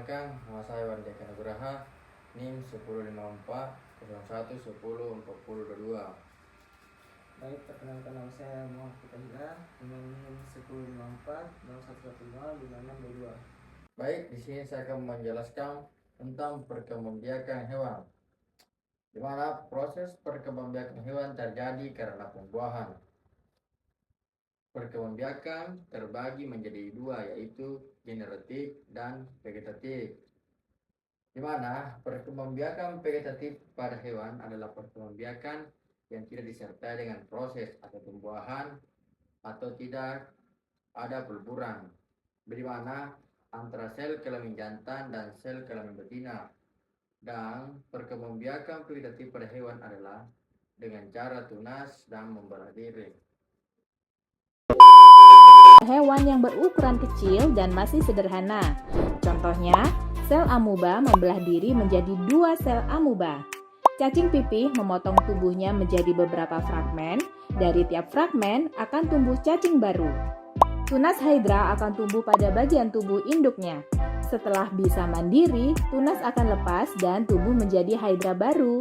Perkenalkan, nama saya Wandi Eka Nugraha, NIM 1054 01 10 4022. Baik, perkenalkan nama saya Muhammad Fitahila dengan NIM 1054 0115 5622. Baik, di sini saya akan menjelaskan tentang perkembangbiakan hewan, di mana proses perkembangbiakan hewan terjadi karena pembuahan. Perkembangbiakan terbagi menjadi dua, yaitu generatif dan vegetatif. Di mana perkembangbiakan vegetatif pada hewan adalah perkembangbiakan yang tidak disertai dengan proses atau pembuahan atau tidak ada peleburan, di mana antara sel kelamin jantan dan sel kelamin betina. Dan perkembangbiakan vegetatif pada hewan adalah dengan cara tunas dan membelah diri. Hewan yang berukuran kecil dan masih sederhana. Contohnya, sel amuba membelah diri menjadi 2 sel amuba. Cacing pipih memotong tubuhnya menjadi beberapa fragmen. Dari tiap fragmen akan tumbuh cacing baru. Tunas hydra akan tumbuh pada bagian tubuh induknya. Setelah bisa mandiri, tunas akan lepas dan tumbuh menjadi hydra baru.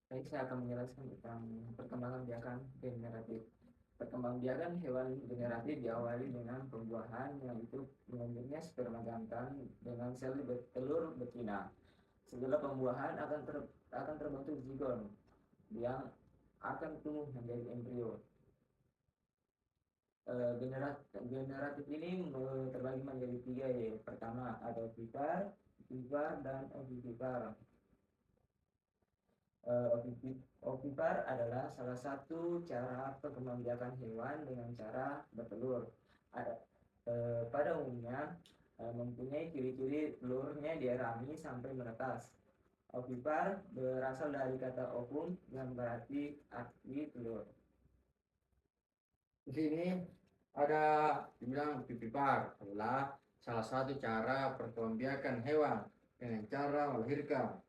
Baik, saya akan menjelaskan tentang perkembangan biakan generatif. Perkembangbiakan hewan generatif diawali dengan pembuahan, yaitu mengakhirnya sperma jantan dengan sel telur betina. Setelah pembuahan akan terbentuk zigon yang akan tumbuh menjadi embrio. Generatif ini terbagi menjadi 3, yaitu pertama ada ovipar, dan ovivipar. Ovipar adalah salah satu cara perkembangbiakan hewan dengan cara bertelur. Pada umumnya mempunyai ciri-ciri telurnya dierami sampai menetas. Ovipar berasal dari kata ovum yang berarti arti telur. Di sini ada dibilang ovipar adalah salah satu cara perkembangbiakan hewan dengan cara melahirkan.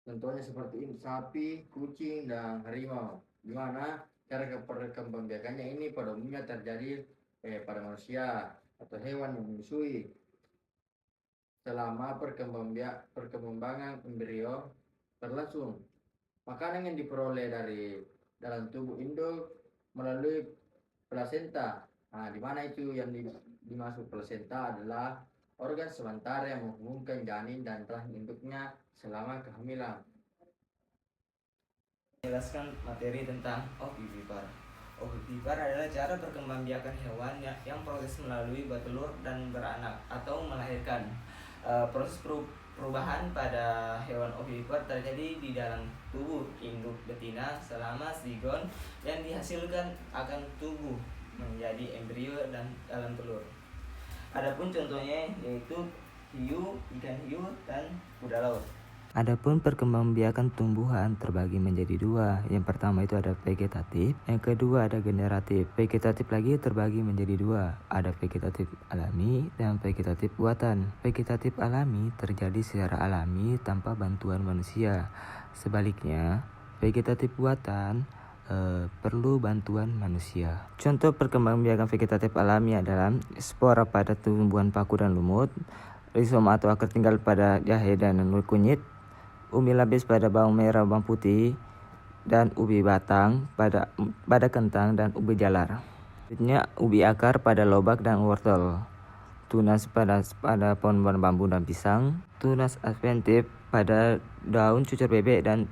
Contohnya seperti ini, sapi, kucing, dan harimau. Di mana cara perkembangbiakannya ini pada umumnya terjadi pada manusia atau hewan yang menyusui. Selama perkembangan embrio berlangsung, makanan yang diperoleh dari dalam tubuh induk melalui plasenta. Nah, di mana itu yang dimaksud plasenta adalah organ sementara yang menghubungkan janin dan rahim induknya selama kehamilan. Menjelaskan materi tentang ovipar. Ovipar adalah cara perkembangbiakan hewan yang proses melalui bertelur dan beranak atau melahirkan. Proses perubahan pada hewan ovipar terjadi di dalam tubuh induk betina selama zigon yang dihasilkan akan tumbuh menjadi embrio dan dalam telur. Adapun contohnya yaitu hiu, ikan hiu, dan kuda laut. Adapun perkembangbiakan tumbuhan terbagi menjadi 2. Yang pertama itu ada vegetatif, yang kedua ada generatif. Vegetatif lagi terbagi menjadi 2. Ada vegetatif alami dan vegetatif buatan. Vegetatif alami terjadi secara alami tanpa bantuan manusia. Sebaliknya, vegetatif buatan perlu bantuan manusia. Contoh perkembangbiakan vegetatif alami adalah spora pada tumbuhan paku dan lumut, rizoma atau akar tinggal pada jahe dan kunyit, ubi lapis pada bawang merah, bawang putih, dan ubi batang pada kentang dan ubi jalar. Selanjutnya ubi akar pada lobak dan wortel, tunas pada pohon bambu dan pisang, tunas adventif pada daun cucur bebek dan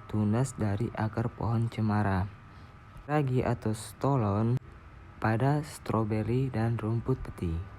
tunas dari akar pohon cemara, ragi atau stolon pada stroberi dan rumput peti.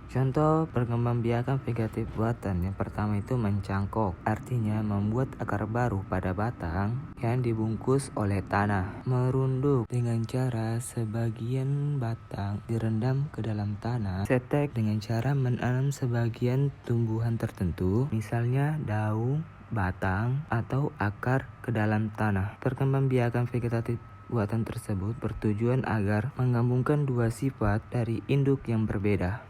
Contoh perkembangbiakan vegetatif buatan. Yang pertama itu mencangkok, artinya membuat akar baru pada batang yang dibungkus oleh tanah. Merunduk, dengan cara sebagian batang direndam ke dalam tanah. Setek, dengan cara menanam sebagian tumbuhan tertentu, misalnya daun, batang, atau akar ke dalam tanah. Perkembangbiakan vegetatif buatan tersebut bertujuan agar menggabungkan 2 sifat dari induk yang berbeda.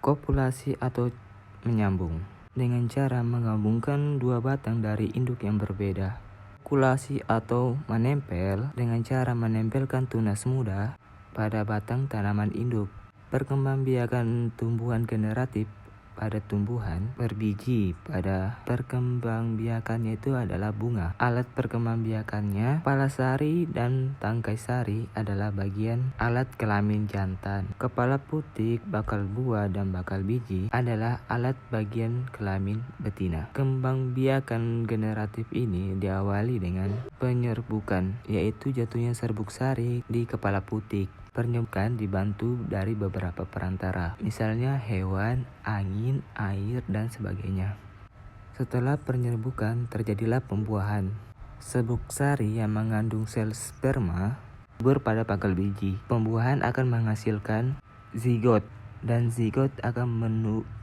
Kopulasi atau menyambung, dengan cara menggabungkan 2 batang dari induk yang berbeda. Okulasi atau menempel, dengan cara menempelkan tunas muda pada batang tanaman induk. Perkembangbiakan tumbuhan generatif pada tumbuhan berbiji pada perkembangbiakannya itu adalah bunga. Alat perkembangbiakannya, kepala sari dan tangkai sari adalah bagian alat kelamin jantan. Kepala putik, bakal buah, dan bakal biji adalah alat bagian kelamin betina. Kembangbiakan generatif ini diawali dengan penyerbukan, yaitu jatuhnya serbuk sari di kepala putik. Penyerbukan dibantu dari beberapa perantara, misalnya hewan, angin, air, dan sebagainya. Setelah penyerbukan, terjadilah pembuahan. Serbuk sari yang mengandung sel sperma subur pada pangkal biji. Pembuahan akan menghasilkan zigot, dan zigot akan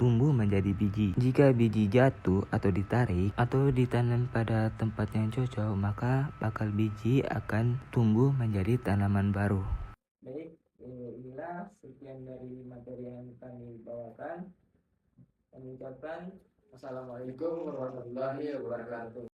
tumbuh menjadi biji. Jika biji jatuh atau ditarik atau ditanam pada tempat yang cocok, maka bakal biji akan tumbuh menjadi tanaman baru. Baik, inilah sekian dari materi yang kami bawakan. Kami ucapkan Assalamualaikum warahmatullahi wabarakatuh.